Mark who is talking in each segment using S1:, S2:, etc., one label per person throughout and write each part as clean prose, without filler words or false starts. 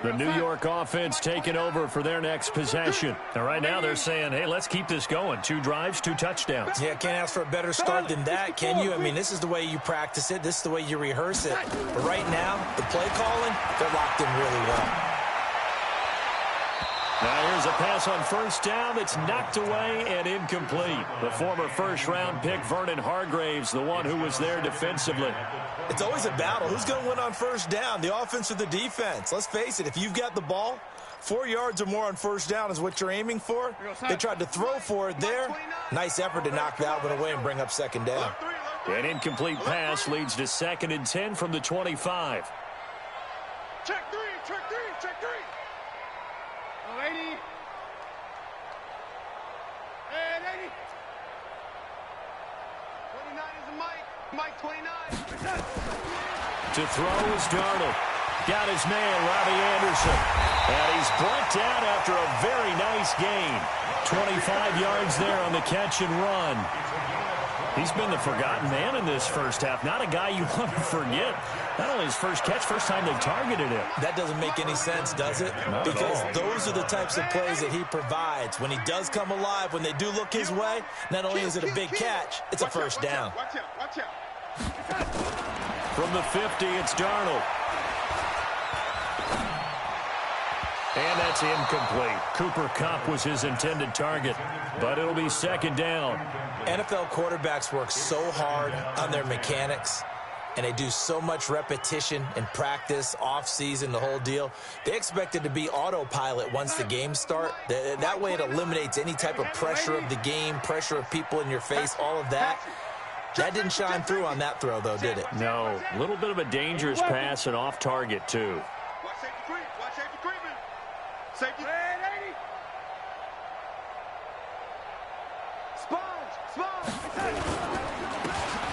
S1: The New York offense taking over for their next possession. And right now they're saying, hey, let's keep this going. 2 drives, 2 touchdowns.
S2: Yeah, can't ask for a better start than that, can you? I mean, this is the way you practice it. This is the way you rehearse it. But right now, the play calling, they're locked in really well.
S1: Now here's a pass on first down that's knocked away and incomplete. The former first-round pick, Vernon Hargraves, the one who was there defensively.
S2: It's always a battle. Who's going to win on first down, the offense or the defense? Let's face it, if you've got the ball, 4 yards or more on first down is what you're aiming for. They tried to throw for it there. Nice effort to knock that one away and bring up second down.
S1: An incomplete pass leads to 2nd and 10 from the 25.
S3: Check three, check three, check three. Lady. Hey, lady. 29 is a Mike. Mike 29.
S1: To throw is Darnold. Got his man, Robbie Anderson. And he's brought down after a very nice gain. 25 yards there on the catch and run. He's been the forgotten man in this first half. Not a guy you want to forget. Not only his first catch, first time they targeted him.
S2: That doesn't make any sense, does it? Because those are the types of plays that he provides. When he does come alive, when they do look his way, not only is it a big catch, it's a first down.
S3: Watch out, watch out.
S1: From the 50, it's Darnold. And that's incomplete. Cooper Kupp was his intended target, but it'll be second down.
S2: NFL quarterbacks work so hard on their mechanics, and they do so much repetition and practice, off-season, the whole deal. They expect it to be autopilot once the games start. That way it eliminates any type of pressure of the game, pressure of people in your face, all of that. That didn't shine through on that throw, though, did it?
S1: No. A little bit of a dangerous pass and off target, too.
S3: Watch safety creep. Watch safety creeping. Safety.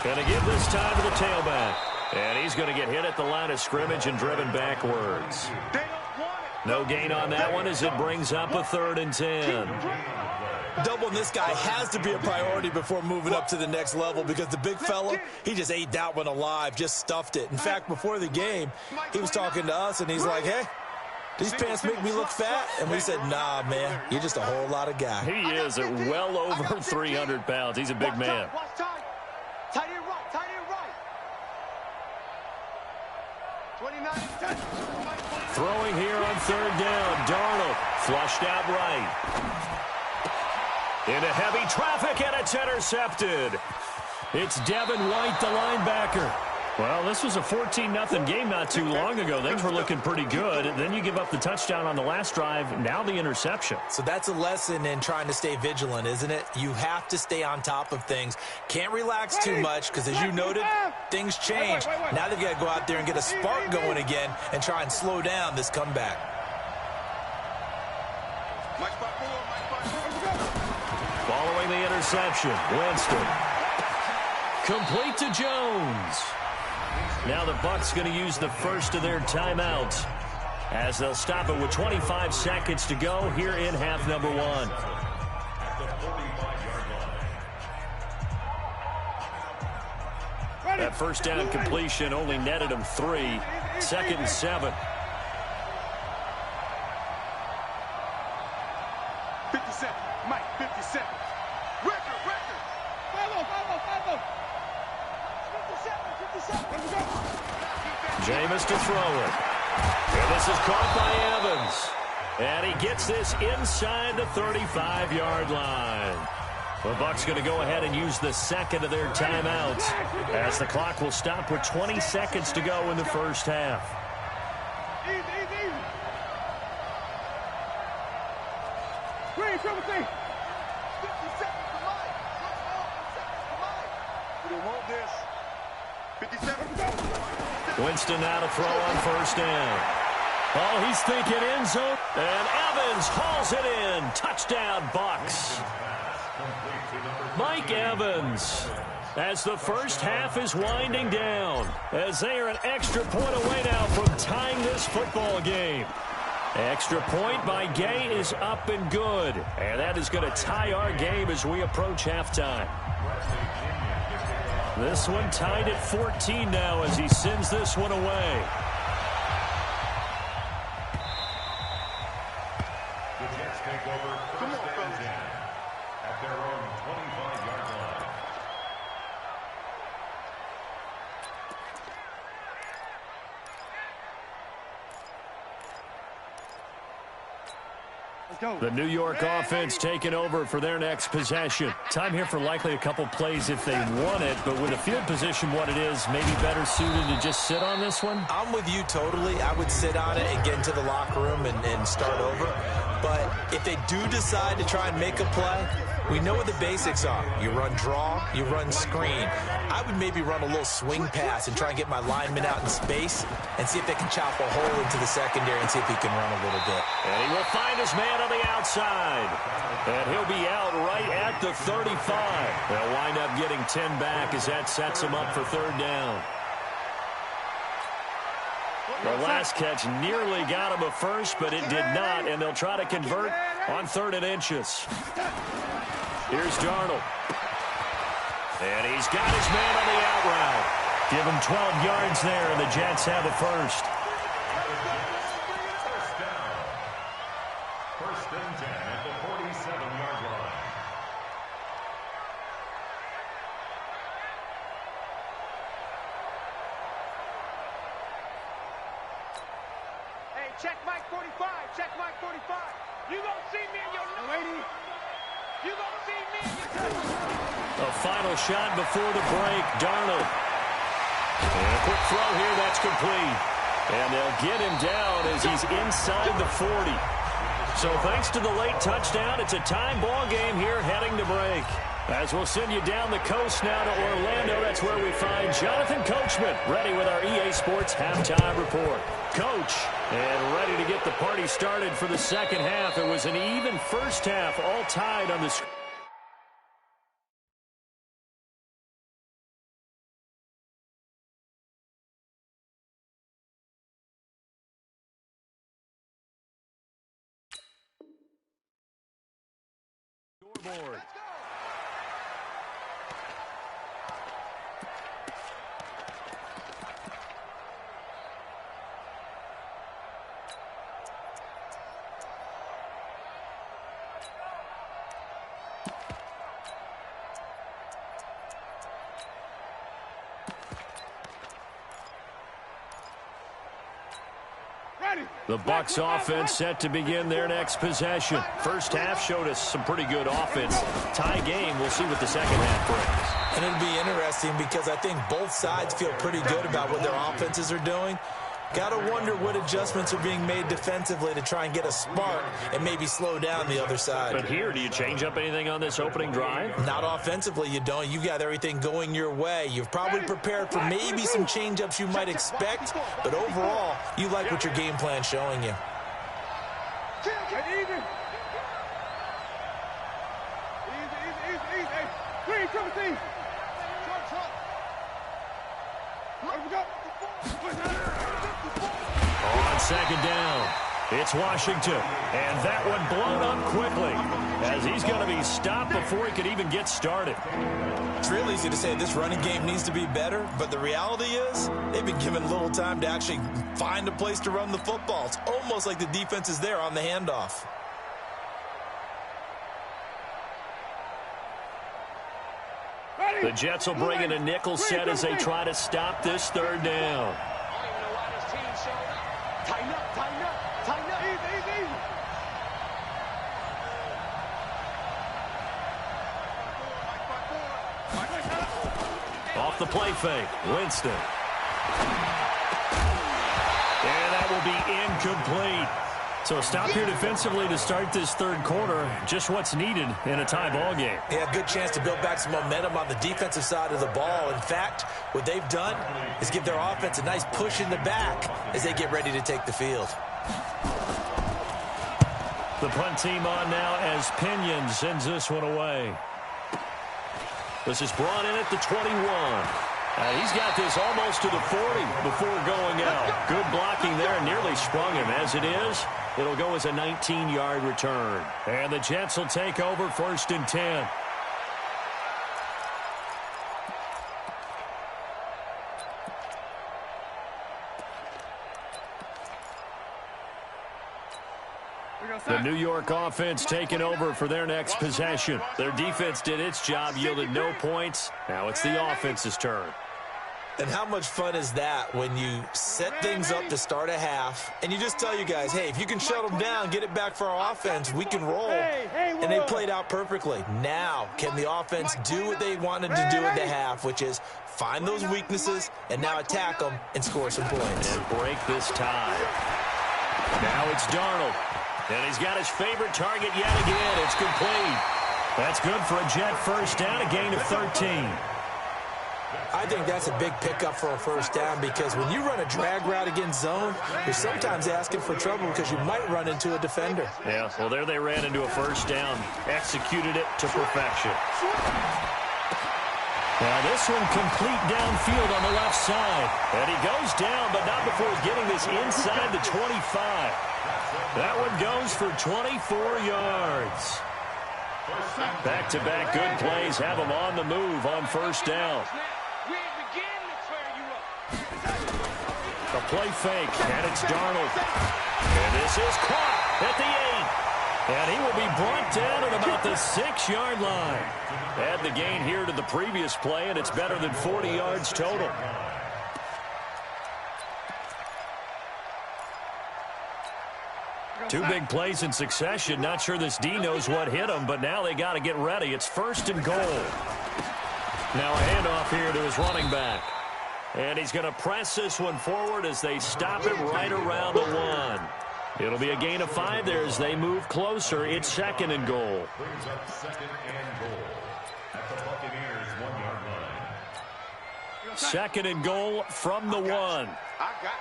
S1: Gonna give this time to the tailback. And he's going to get hit at the line of scrimmage and driven backwards. No gain on that one as it brings up a 3rd and 10.
S2: Doubling this guy has to be a priority before moving up to the next level because the big fella, he just ate that one alive, just stuffed it. In fact, before the game, he was talking to us, and he's like, hey, these pants make me look fat? And we said, nah, man, you're just a whole lot of guy.
S1: He is at well over 300 pounds. He's a big man.
S3: Tight end right, tight end right. 29 10.
S1: Throwing here on 3rd down. Darnold flushed out right. Into heavy traffic, and it's intercepted. It's Devin White, the linebacker. Well, this was a 14-0 game not too long ago. Things were looking pretty good. Then you give up the touchdown on the last drive. Now the interception.
S2: So that's a lesson in trying to stay vigilant, isn't it? You have to stay on top of things. Can't relax too much because, as you noted, things change. Now they've got to go out there and get a spark going again and try and slow down this comeback.
S1: Following the interception, Winston. Complete to Jones. Now the Bucs going to use the first of their timeouts as they'll stop it with 25 seconds to go here in half number 1. That first down completion only netted him 3. 2nd and 7.
S3: 57, Mike, 57. Record. Follow. 57.
S1: Jameis to throw it. And this is caught by Evans. And he gets this inside the 35-yard line. The Bucs going to go ahead and use the second of their timeouts as the clock will stop with 20 seconds to go in the first half.
S3: Easy. Green, triple C. 50 seconds to Mike. We don't want this. 57.
S1: Winston now to throw on first down. Oh, he's thinking end zone. And Evans hauls it in. Touchdown, Bucs. Mike Evans, as the first half is winding down, as they are an extra point away now from tying this football game. Extra point by Gay is up and good, and that is going to tie our game as we approach halftime. This one tied at 14 now as he sends this one away. The New York offense taking over for their next possession. Time here for likely a couple plays if they want it, but with the field position what it is, maybe better suited to just sit on this one?
S2: I'm with you totally. I would sit on it and get into the locker room and start over. But if they do decide to try and make a play, we know what the basics are. You run draw, you run screen. I would maybe run a little swing pass and try and get my lineman out in space and see if they can chop a hole into the secondary and see if he can run a little bit.
S1: And he will find his man on the outside. And he'll be out right at the 35. They'll wind up getting 10 back as that sets him up for third down. The last catch nearly got him a first, but it did not, and they'll try to convert on 3rd and inches. Here's Darnold. And he's got his man on the out route. Give him 12 yards there, and the Jets have a first.
S4: First and 10 at the 47-yard line.
S3: Hey, check Mike 45. Check Mike 45. You gonna see me in your lady. You gonna see me in your
S1: A final shot before the break. Darnold. And a quick throw here. That's complete. And they'll get him down as he's inside the 40. So thanks to the late touchdown, it's a time ball game here heading to break. As we'll send you down the coast now to Orlando, that's where we find Jonathan Coachman, ready with our EA Sports halftime report. Coach, and ready to get the party started for the second half. It was an even first half, all tied on the screen. Scoreboard. The Bucs offense set to begin their next possession. First half showed us some pretty good offense. Tie game, we'll see what the second half brings.
S2: And it'll be interesting because I think both sides feel pretty good about what their offenses are doing. Got to wonder what adjustments are being made defensively to try and get a spark and maybe slow down the other side.
S1: But here, do you change up anything on this opening drive?
S2: Not offensively, you don't. You got everything going your way. You've probably prepared for maybe some change-ups you might expect, but overall, you like what your game plan's showing you.
S1: On second down, it's Washington, and that one blown up quickly as he's going to be stopped before he could even get started.
S2: It's real easy to say this running game needs to be better, but the reality is they've been given little time to actually find a place to run the football. It's almost like the defense is there on the handoff.
S1: The Jets will bring in a nickel set as they try to stop this third down. Off the play fake, Winston. And that will be incomplete. So stop here defensively to start this third quarter. Just what's needed in a tie ball game.
S2: Yeah, good chance to build back some momentum on the defensive side of the ball. In fact, what they've done is give their offense a nice push in the back as they get ready to take the field.
S1: The punt team on now as Pinion sends this one away. This is brought in at the 21. He's got this almost to the 40 before going out. Good blocking there, nearly sprung him. As it is, it'll go as a 19-yard return. And the Jets will take over 1st and 10. The New York offense taking over for their next possession. Their defense did its job, yielded no points. Now it's the offense's turn.
S2: And how much fun is that when you set things up to start a half, and you just tell you guys, hey, if you can shut them down, get it back for our offense, we can roll. And they played out perfectly. Now, can the offense do what they wanted to do in the half, which is find those weaknesses and now attack them and score some points.
S1: And break this tie. Now it's Darnold. And he's got his favorite target yet again. It's complete. That's good for a Jet first down, a gain of 13.
S2: I think that's a big pickup for a first down because when you run a drag route against zone, you're sometimes asking for trouble because you might run into a defender.
S1: Yeah, well, there they ran into a first down. Executed it to perfection. Now this one complete downfield on the left side. And he goes down, but not before getting this inside the 25. That one goes for 24 yards. Back-to-back good plays have him on the move on first down. A play fake, and it's Darnold. And this is caught at the 8. And he will be brought down at about the 6-yard line. Add the gain here to the previous play, and it's better than 40 yards total. Two big plays in succession. Not sure this D knows what hit him, but now they got to get ready. It's first and goal. Now a handoff here to his running back. And he's going to press this one forward as they stop him right around the 1. It'll be a gain of 5 there as they move closer. It's second and goal.
S4: Brings up second and goal at the Buccaneers' 1-yard line.
S1: Second and goal from the 1.
S3: I got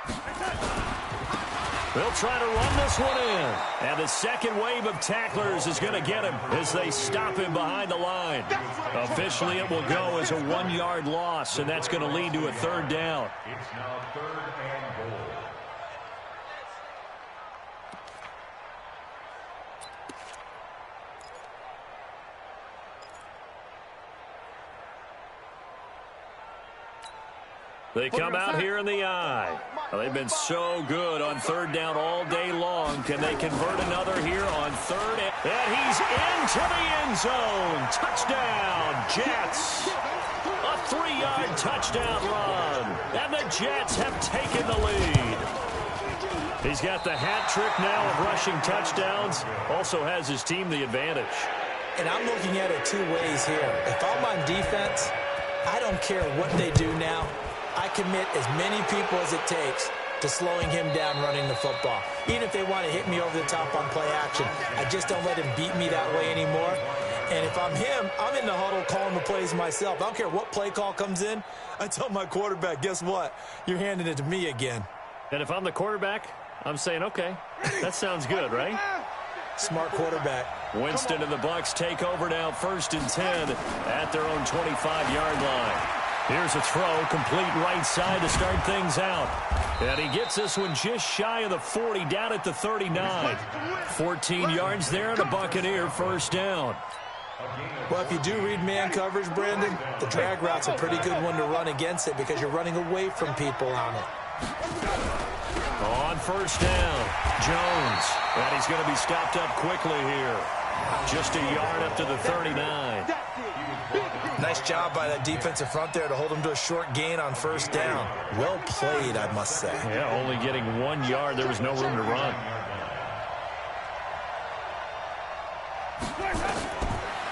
S3: you.
S1: They'll try to run this one in. And the second wave of tacklers is going to get him as they stop him behind the line. Officially, it will go as a 1-yard loss, and that's going to lead to a third down.
S4: It's now third and goal.
S1: They come out here in the eye. Well, they've been so good on third down all day long. Can they convert another here on third? And he's into the end zone. Touchdown, Jets. A 3-yard touchdown run. And the Jets have taken the lead. He's got the hat trick now of rushing touchdowns. Also has his team the advantage.
S2: And I'm looking at it two ways here. If I'm on defense, I don't care what they do now. I commit as many people as it takes to slowing him down running the football. Even if they want to hit me over the top on play action, I just don't let him beat me that way anymore. And if I'm him, I'm in the huddle calling the plays myself. I don't care what play call comes in. I tell my quarterback, guess what? You're handing it to me again.
S1: And if I'm the quarterback, I'm saying, okay, that sounds good, right?
S2: Smart quarterback.
S1: Winston and the Bucs take over now, first and 10 at their own 25-yard line. Here's a throw, complete right side to start things out. And he gets this one just shy of the 40, down at the 39. 14 yards there and a Buccaneer first down.
S2: Well, if you do read man coverage, Brandon, the drag route's a pretty good one to run against it because you're running away from people on it.
S1: On first down, Jones. And he's going to be stopped up quickly here. Just a yard up to the 39.
S2: Nice job by that defensive front there to hold him to a short gain on first down. Well played, I must say.
S1: Yeah, only getting 1 yard. There was no room to run.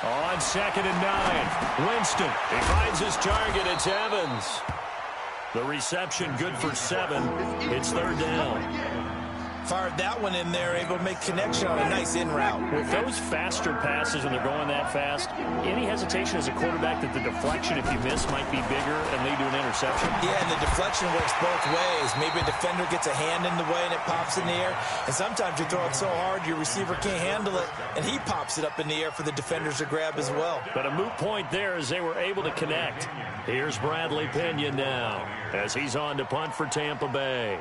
S1: On second and 9, Winston. He finds his target. It's Evans. The reception good for 7. It's third down.
S2: Fired that one in there, able to make connection on a nice in route.
S1: With those faster passes when they're going that fast, any hesitation as a quarterback that the deflection, if you miss, might be bigger and lead to an interception?
S2: Yeah, and the deflection works both ways. Maybe a defender gets a hand in the way and it pops in the air. And sometimes you throw it so hard your receiver can't handle it, and he pops it up in the air for the defenders to grab as well.
S1: But a moot point there as they were able to connect. Here's Bradley Pinion now as he's on to punt for Tampa Bay.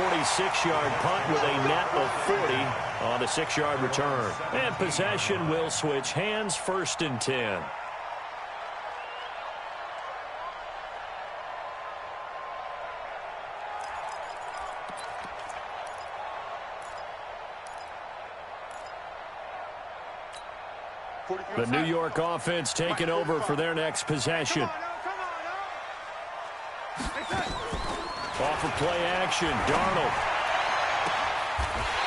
S1: 46-yard punt with a net of 40 on the 6-yard return. And possession will switch hands, 1st and 10. The New York offense taking over for their next possession. Off of play action, Darnold.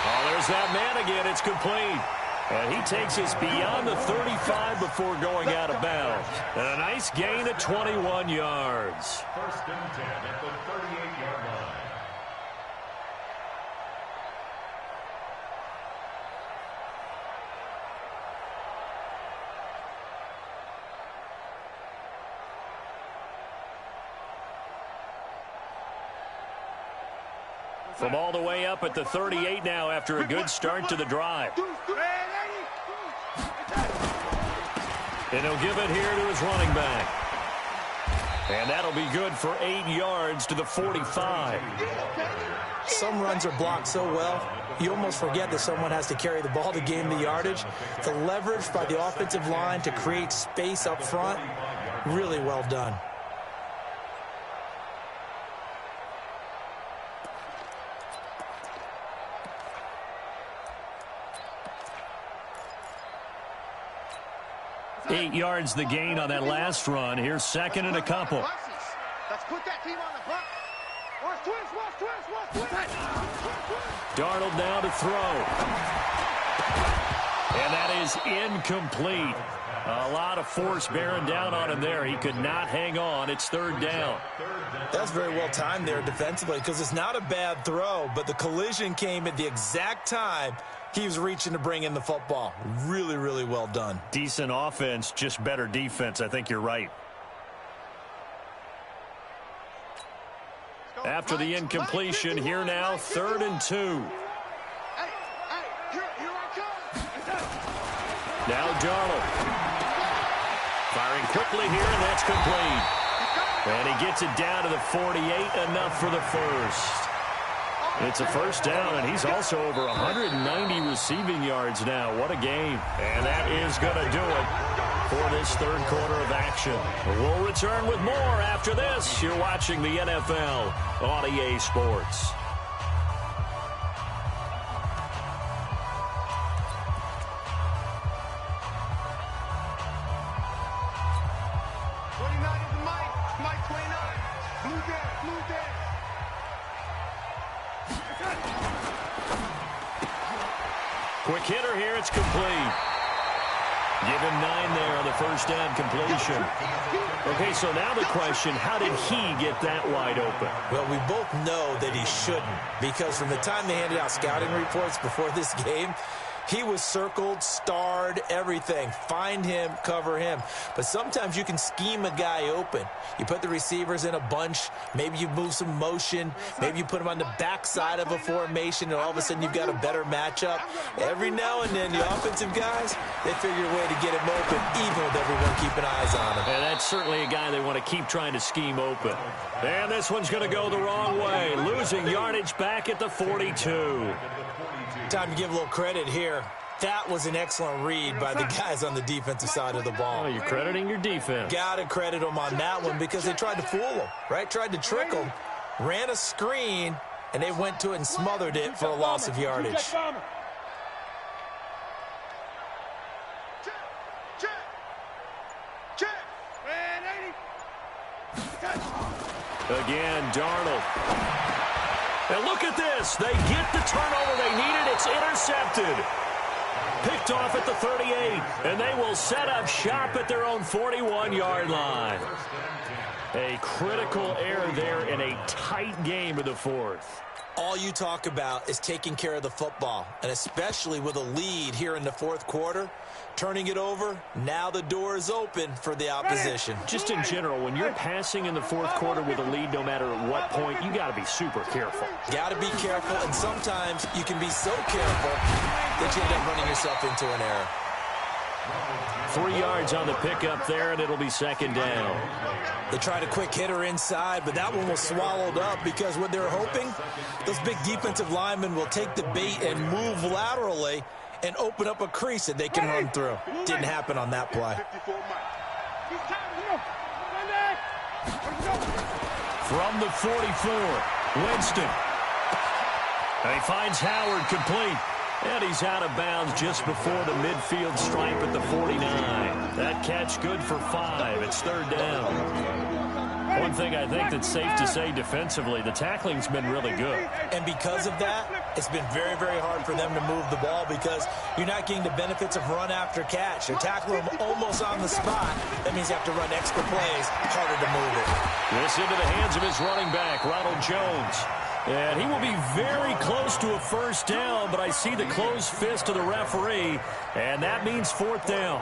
S1: Oh, there's that man again. It's complete. And he takes us beyond the 35 before going out of bounds. And a nice gain of 21 yards.
S4: 1st and 10 at the 38-yard line.
S1: From all the way up at the 38 now after a good start to the drive. And he'll give it here to his running back. And that'll be good for 8 yards to the 45.
S2: Some runs are blocked so well, you almost forget that someone has to carry the ball to gain the yardage. The leverage by the offensive line to create space up front, really well done.
S1: Eight yards the gain on that last run. Here's 2nd and a couple.
S3: Let's put that team on the front. Watch twist.
S1: Darnold now to throw. And that is incomplete. A lot of force bearing down on him there. He could not hang on. It's 3rd down.
S2: That's very well timed there defensively because it's not a bad throw, but the collision came at the exact time he was reaching to bring in the football. Really, really well done.
S1: Decent offense, just better defense. I think you're right. After the incompletion, here now, 3rd and 2. Now Darnold. Firing quickly here, and that's complete. And he gets it down to the 48, enough for the first. It's a 1st down, and he's also over 190 receiving yards now. What a game. And that is going to do it for this 3rd quarter of action. We'll return with more after this. You're watching the NFL on EA Sports. Quick hitter here, it's complete. Give him 9 there on the 1st down completion. Okay, so now the question, how did he get that wide open?
S2: Well, we both know that he shouldn't, because from the time they handed out scouting reports before this game, he was circled, starred, everything. Find him, cover him. But sometimes you can scheme a guy open. You put the receivers in a bunch. Maybe you move some motion. Maybe you put him on the backside of a formation, and all of a sudden you've got a better matchup. Every now and then, the offensive guys, they figure a way to get him open, even with everyone keeping eyes on him.
S1: And that's certainly a guy they want to keep trying to scheme open. And this one's going to go the wrong way. Losing yardage back at the 42.
S2: Time to give a little credit here. That was an excellent read by the guys on the defensive side of the ball.
S1: Oh, you're crediting your defense.
S2: Got to credit them on that one because they tried to fool him, right? Tried to trick him, ran a screen, and they went to it and smothered it for a loss of yardage.
S1: Again, Darnold. And look at this. They get the turnover they needed. It's intercepted. Picked off at the 38. And they will set up shop at their own 41-yard line. A critical error there in a tight game of the 4th.
S2: All you talk about is taking care of the football, and especially with a lead here in the 4th quarter. Turning it over, now the door is open for the opposition.
S1: Just in general, when you're passing in the 4th quarter with a lead, no matter at what point, you got to be super careful.
S2: Got to be careful, and sometimes you can be so careful that you end up running yourself into an error.
S1: 3 yards on the pickup there, and it'll be second down.
S2: They tried a quick hitter inside, but that one was swallowed up because what they're hoping, those big defensive linemen will take the bait and move laterally and open up a crease that they can run through. Didn't happen on that play.
S1: From the 44, Winston. And he finds Howard complete. And he's out of bounds just before the midfield stripe at the 49. That catch good for 5. It's third down. One thing I think that's safe to say defensively, the tackling's been really good.
S2: And because of that, it's been very, very hard for them to move the ball because you're not getting the benefits of run after catch. You're tackling them almost on the spot. That means you have to run extra plays, harder to move it.
S1: This into the hands of his running back, Ronald Jones. And he will be very close to a first down, but I see the closed fist of the referee, and that means fourth down.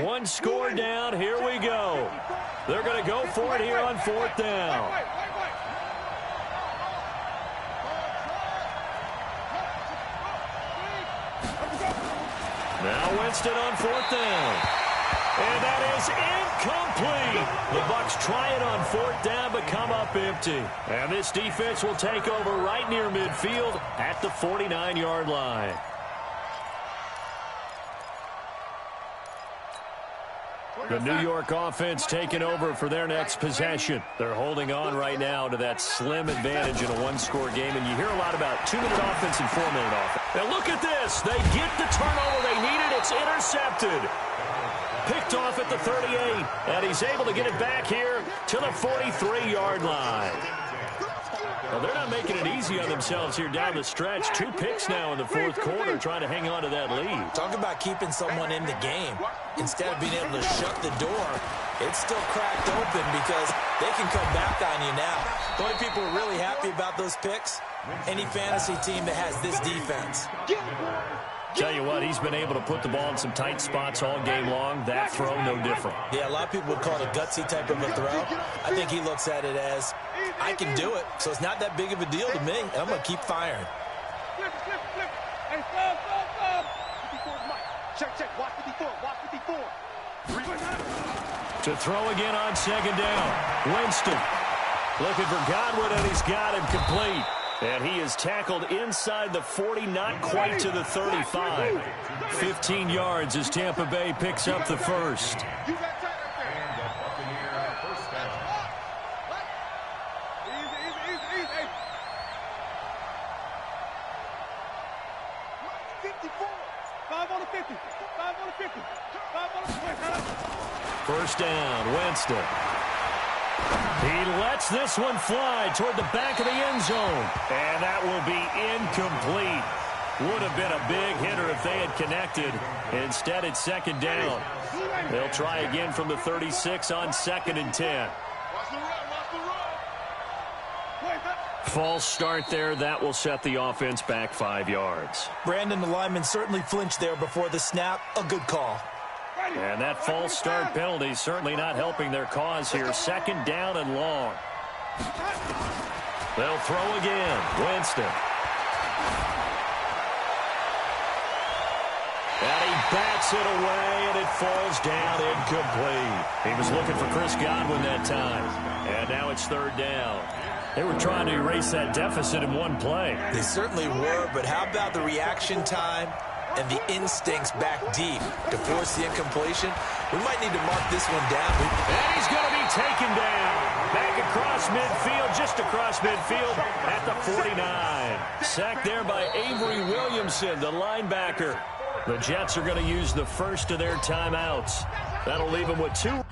S1: One score down. Here we go. They're going to go for it here on fourth down. Now Winston on fourth down. And that is incomplete. The Bucs try it on fourth down, but come up empty. And this defense will take over right near midfield at the 49-yard line. The New York offense taking over for their next possession. They're holding on right now to that slim advantage in a one-score game. And you hear a lot about 2-minute offense and 4-minute offense. Now look at this. They get the turnover they needed. It's intercepted. Picked off at the 38, and he's able to get it back here to the 43-yard line. Well, they're not making it easy on themselves here down the stretch. 2 picks now in the fourth quarter trying to hang on to that lead.
S2: Talk about keeping someone in the game. Instead of being able to shut the door, it's still cracked open because they can come back on you now. The only people who are really happy about those picks, any fantasy team that has this defense.
S1: Tell you what, he's been able to put the ball in some tight spots all game long. That throw, no different.
S2: Yeah, a lot of people would call it a gutsy type of a throw. I think he looks at it as, I can do it, so it's not that big of a deal to me, and I'm going to keep firing.
S3: Flip. Hey, stop. 54 is Mike. Check. Watch 54.
S1: To throw again on second down. Winston looking for Godwin, and he's got him complete. And he is tackled inside the 40, not quite to the 35. 15 yards as Tampa Bay picks up the first.
S3: You got tight right there.
S4: And the Buccaneers first down.
S3: Easy. 54. 5 on the 50. 5 on the 50. 5 on the 50.
S1: First down, Winston. He lets this one fly toward the back of the end zone. And that will be incomplete. Would have been a big hitter if they had connected. Instead, it's second down. They'll try again from the 36 on second and 10. False start there. That will set the offense back 5 yards.
S2: Brandon, the lineman certainly flinched there before the snap. A good call.
S1: And that false start penalty certainly not helping their cause here. Second down and long. They'll throw again. Winston. And he bats it away, and it falls down incomplete. He was looking for Chris Godwin that time. And now it's third down. They were trying to erase that deficit in one play.
S2: They certainly were, but how about the reaction time and the instincts back deep to force the incompletion? We might need to mark this one down.
S1: And he's going to be taken down. Back across midfield, just across midfield at the 49. Sacked there by Avery Williamson, the linebacker. The Jets are going to use the first of their timeouts. That'll leave them with 2.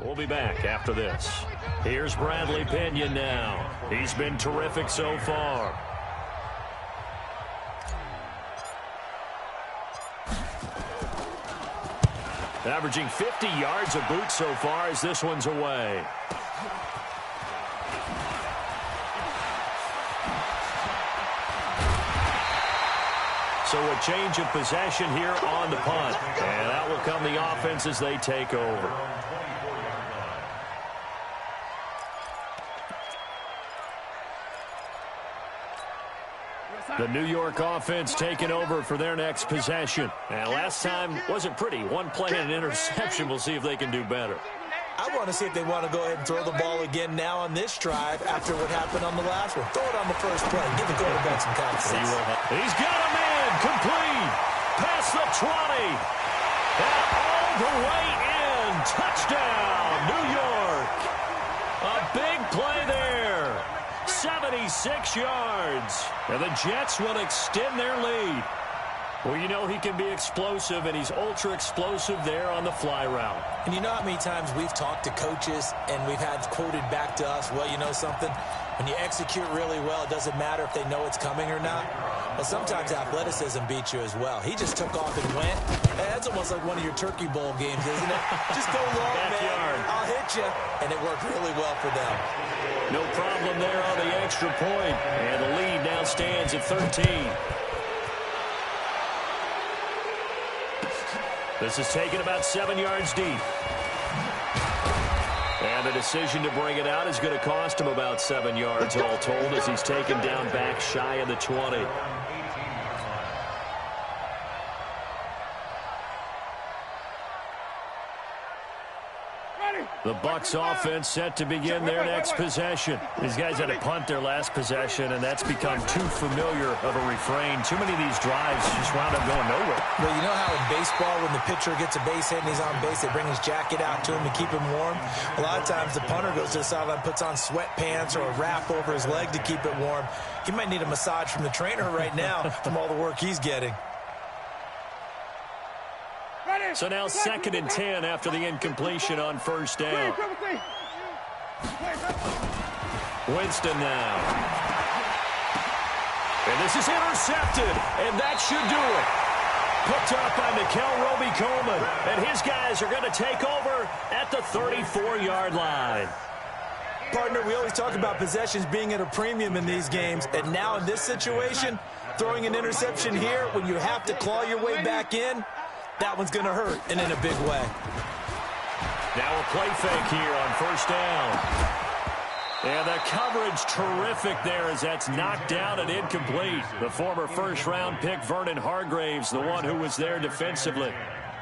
S1: We'll be back after this. Here's Bradley Pinion now. He's been terrific so far. Averaging 50 yards a boot so far as this one's away. So a change of possession here on the punt. And out will come the offense as they take over. The New York offense taking over for their next possession. And last time wasn't pretty. One play and an interception. We'll see if they can do better.
S2: I want to see if they want to go ahead and throw the ball again now on this drive after what happened on the last one. Throw it on the first play. Give the quarterback some confidence.
S1: He's got a man. Complete. Past the 20. And all the way in. Touchdown, New York. A big play there. 76 yards. And the Jets will extend their lead. Well, you know he can be explosive, and he's ultra-explosive there on the fly route.
S2: And you know how many times we've talked to coaches and we've had quoted back to us, well, you know something? When you execute really well, it doesn't matter if they know it's coming or not. Well, sometimes athleticism beats you as well. He just took off and went. That's almost like one of your Turkey Bowl games, isn't it? Just go long, man. I'll hit you. And it worked really well for them.
S1: No problem there on the extra point. And the lead now stands at 13. This is taken about 7 yards deep. And the decision to bring it out is going to cost him about 7 yards all told as he's taken down back shy of the 20. The Bucs offense set to begin their next possession. These guys had to punt their last possession, and that's become too familiar of a refrain. Too many of these drives just wound up going nowhere.
S2: Well, you know how in baseball, when the pitcher gets a base hit and he's on base, they bring his jacket out to him to keep him warm? A lot of times the punter goes to the sideline, puts on sweatpants or a wrap over his leg to keep it warm. He might need a massage from the trainer right now from all the work he's getting.
S1: So now 2nd and 10 after the incompletion on first down. Winston now. And this is intercepted, and that should do it. Picked up by Mikel Roby-Coleman, and his guys are going to take over at the 34-yard line.
S2: Partner, we always talk about possessions being at a premium in these games, and now in this situation, throwing an interception here when you have to claw your way back in, that one's going to hurt, and in a big way.
S1: Now a play fake here on first down. And the coverage terrific there as that's knocked down and incomplete. The former first-round pick, Vernon Hargreaves, the one who was there defensively.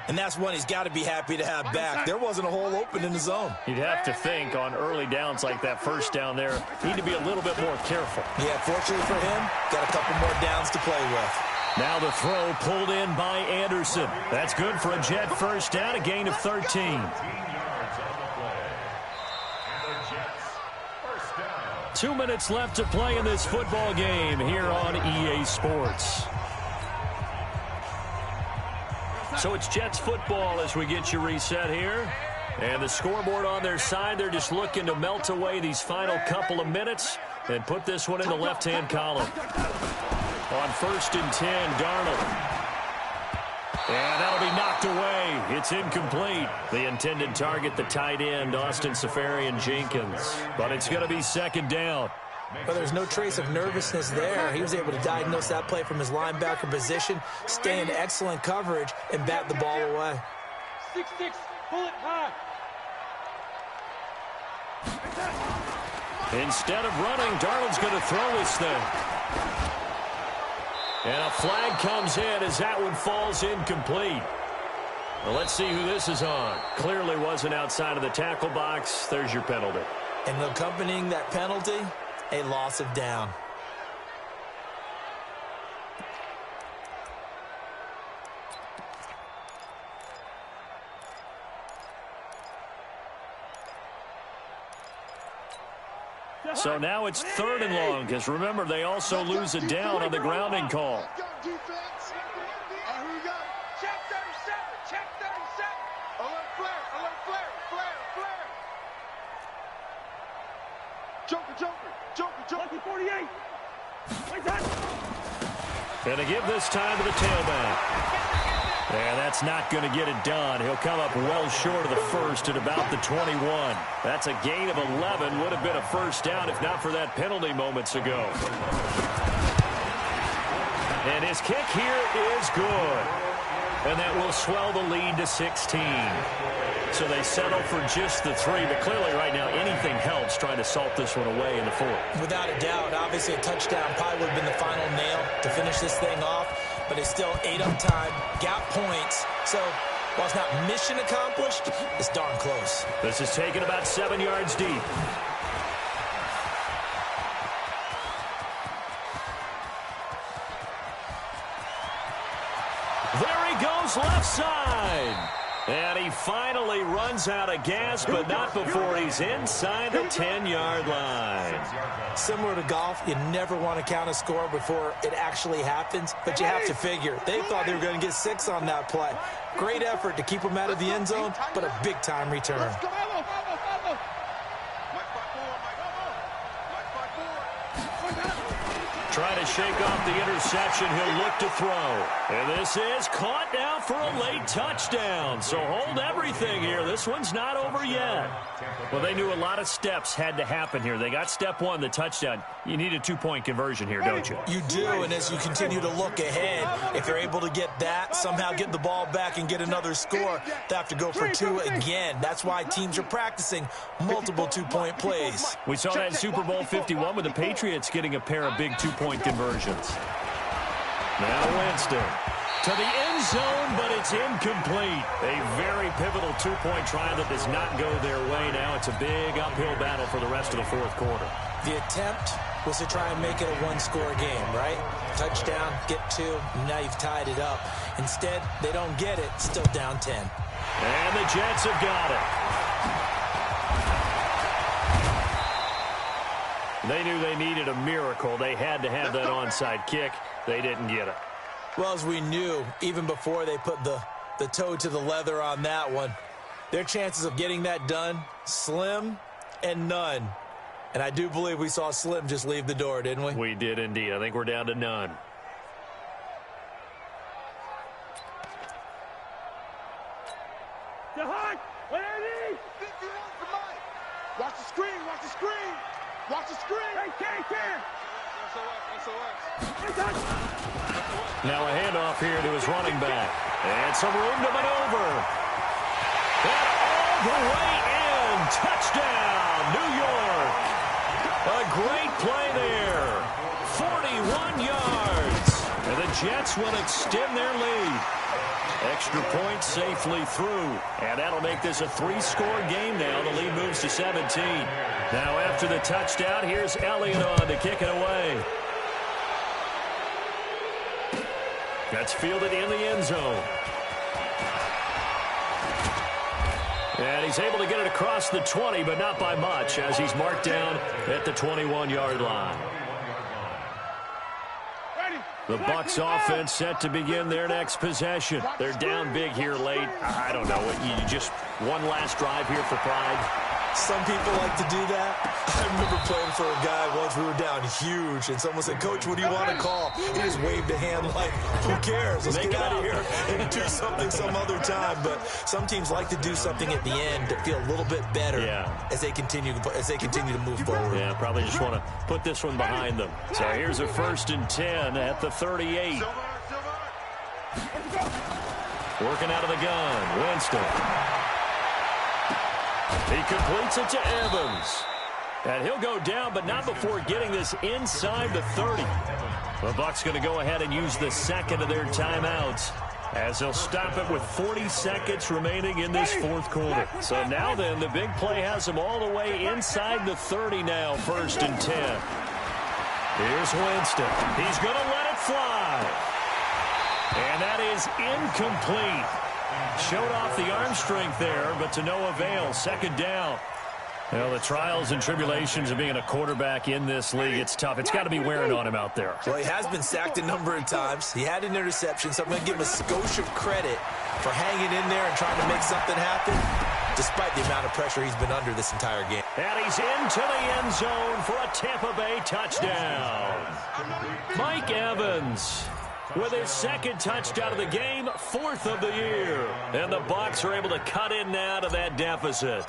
S2: And that's one he's got to be happy to have back. There wasn't a hole open in the zone.
S1: You'd have to think on early downs like that first down there, need to be a little bit more careful.
S2: Yeah, fortunately for him, got a couple more downs to play with.
S1: Now the throw pulled in by Anderson. That's good for a Jet first down, a gain of 13. 2 minutes left to play in this football game here on EA Sports. So it's Jets football as we get you reset here. And the scoreboard on their side, they're just looking to melt away these final couple of minutes and put this one in the left-hand column. On 1st and 10, Darnold. And that'll be knocked away. It's incomplete. The intended target, the tight end, Austin Seferian-Jenkins. But it's going to be 2nd down.
S2: But there's no trace of nervousness there. He was able to diagnose that play from his linebacker position, stay in excellent coverage, and bat the ball away.
S3: 6-6, pull it high.
S1: Instead of running, Darnold's going to throw this thing. And a flag comes in as that one falls incomplete. Well, let's see who this is on. Clearly wasn't outside of the tackle box. There's your penalty.
S2: And accompanying that penalty, a loss of down.
S1: So now it's 3rd and long, because remember, they also lose a down on the grounding call.
S3: Check 37, check 37. Alert flare, flare. Joker. 48.
S1: And to give this time to the tailback. And that's not going to get it done. He'll come up well short of the first at about the 21. That's a gain of 11. Would have been a first down if not for that penalty moments ago. And his kick here is good. And that will swell the lead to 16. So they settle for just the 3, but clearly right now anything helps trying to salt this one away in the 4th.
S2: Without a doubt, obviously a touchdown probably would have been the final nail to finish this thing off, but they still ate up time, got points. So while it's not mission accomplished, it's darn close.
S1: This is taken about 7 yards deep. There he goes left side. And he finally runs out of gas, but not before he's inside the 10-yard line.
S2: Similar to golf, you never want to count a score before it actually happens, but you have to figure. They thought they were going to get 6 on that play. Great effort to keep them out of the end zone, but a big-time return.
S1: Trying to shake off the interception. He'll look to throw. And this is caught now for a late touchdown. So hold everything here. This one's not over yet. Well, they knew a lot of steps had to happen here. They got step 1, the touchdown. You need a 2-point conversion here, don't you?
S2: You do, and as you continue to look ahead, if they're able to get that, somehow get the ball back and get another score, they have to go for 2 again. That's why teams are practicing multiple 2-point plays.
S1: We saw that in Super Bowl 51 with the Patriots getting a pair of big 2-point conversions. Now Winston to the end zone, but it's incomplete. A very pivotal 2-point try that does not go their way. Now it's a big uphill battle for the rest of the 4th quarter.
S2: The attempt was to try and make it a 1-score game, right? Touchdown, get 2, now you've tied it up. Instead, they don't get it, still down 10.
S1: And the Jets have got it. They knew they needed a miracle. They had to have that onside kick. They didn't get it.
S2: Well, as we knew, even before they put the toe to the leather on that one, their chances of getting that done, slim and none. And I do believe we saw Slim just leave the door, didn't we?
S1: We did indeed. I think we're down to none.
S3: Watch the screen, watch the screen. Watch the screen. Hey, Ken.
S1: Now a handoff here to his running back. And some room to maneuver. And all the way in. Touchdown, New York. A great play there. 41 yards. And the Jets will extend their lead. Extra point safely through. And that'll make this a 3-score game now. The lead moves to 17. Now after the touchdown, here's Elliott on to kick it away. That's fielded in the end zone. And he's able to get it across the 20, but not by much, as he's marked down at the 21-yard line. The Bucs offense set to begin their next possession. They're down big here late. I don't know. You just one last drive here for pride.
S2: Some people like to do that. I remember playing for a guy once. We were down huge, and someone said, "Coach, what do you want to call?" He just waved a hand like, "Who cares? Let's get out of here and do something some other time." But some teams like to do something at the end to feel a little bit better as they continue to move forward.
S1: Yeah, probably just want to put this one behind them. So here's a 1st and 10 at the 38. Working out of the gun, Winston. He completes it to Evans. And he'll go down, but not before getting this inside the 30. The Bucs going to go ahead and use the second of their timeouts, as they'll stop it with 40 seconds remaining in this 4th quarter. So now then, the big play has them all the way inside the 30 now, 1st and 10. Here's Winston. He's going to let it fly. And that is incomplete. Showed off the arm strength there, but to no avail. 2nd down. Well, the trials and tribulations of being a quarterback in this league, it's tough. It's got to be wearing on him out there.
S2: Well, he has been sacked a number of times. He had an interception, so I'm going to give him a skosh of credit for hanging in there and trying to make something happen, despite the amount of pressure he's been under this entire game.
S1: And he's into the end zone for a Tampa Bay touchdown. Mike Evans with his 2nd touchdown of the game, 4th of the year. And the Bucs are able to cut in now to that deficit.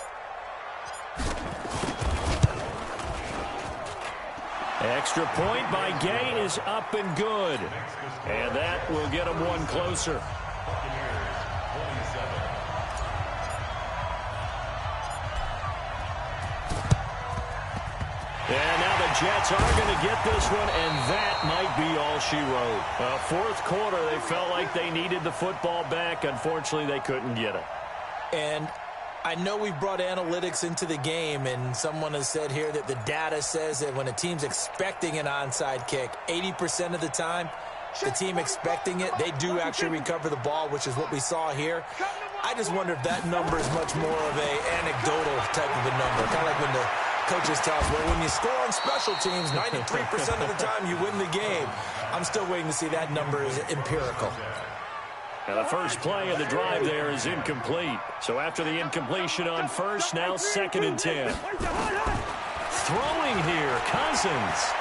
S1: Extra point by Gay is up and good. And that will get them one closer. And now the Jets are going to get this one, and that might be all she wrote. Well, fourth quarter, they felt like they needed the football back. Unfortunately, they couldn't get it.
S2: And I know we brought analytics into the game, and someone has said here that the data says that when a team's expecting an onside kick, 80% of the time, the team expecting it, they do actually recover the ball, which is what we saw here. I just wonder if that number is much more of an anecdotal type of a number, kind of like when the coaches tell us, well, when you score on special teams, 93% of the time you win the game. I'm still waiting to see that number is empirical.
S1: And the first play of the drive there is incomplete. So after the incompletion on first, now 2nd and 10. Throwing here, Cousins.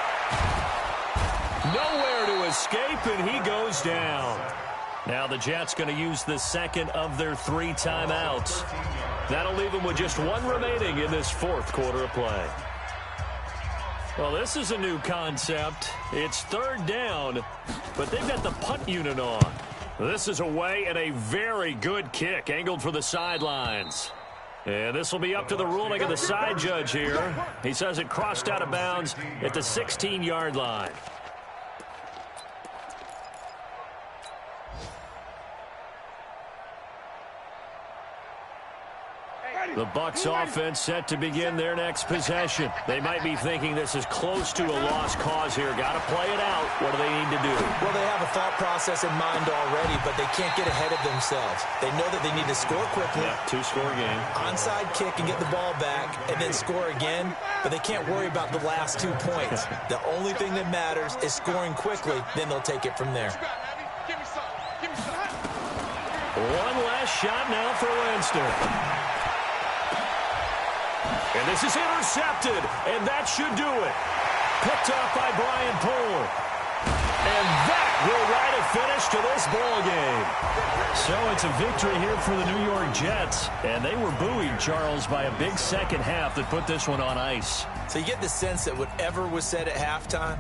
S1: Nowhere to escape, and he goes down. Now the Jets going to use the second of their 3 timeouts. That'll leave them with just 1 remaining in this fourth quarter of play. Well, this is a new concept. It's 3rd down, but they've got the punt unit on. This is away and a very good kick angled for the sidelines. And this will be up to the ruling of the side judge here. He says it crossed out of bounds at the 16-yard line. The Bucs offense set to begin their next possession. They might be thinking this is close to a lost cause here. Got to play it out. What do they need to do?
S2: Well, they have a thought process in mind already, but they can't get ahead of themselves. They know that they need to score quickly.
S1: Yeah, 2-score game.
S2: Onside kick and get the ball back and then score again, but they can't worry about the last 2 points. The only thing that matters is scoring quickly, then they'll take it from there.
S1: One last shot now for Leinster. And this is intercepted, and that should do it. Picked off by Brian Poole. And that will write a finish to this ball game. So it's a victory here for the New York Jets. And they were buoyed, Charles, by a big second half that put this one on ice.
S2: So you get the sense that whatever was said at halftime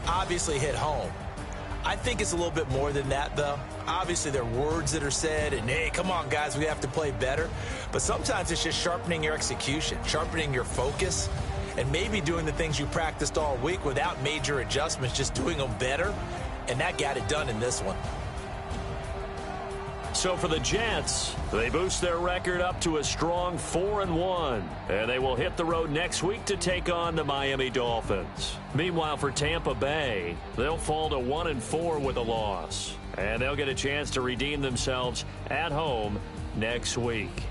S2: obviously hit home. I think it's a little bit more than that, though. Obviously, there are words that are said, and, hey, come on, guys, we have to play better. But sometimes it's just sharpening your execution, sharpening your focus, and maybe doing the things you practiced all week without major adjustments, just doing them better. And that got it done in this one.
S1: So for the Jets, they boost their record up to a strong 4-1. And they will hit the road next week to take on the Miami Dolphins. Meanwhile, for Tampa Bay, they'll fall to 1-4 with a loss. And they'll get a chance to redeem themselves at home next week.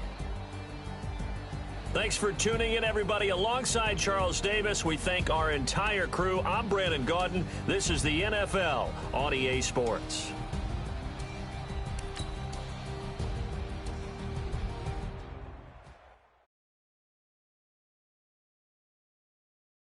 S1: Thanks for tuning in, everybody. Alongside Charles Davis, we thank our entire crew. I'm Brandon Gaudin. This is the NFL on EA Sports.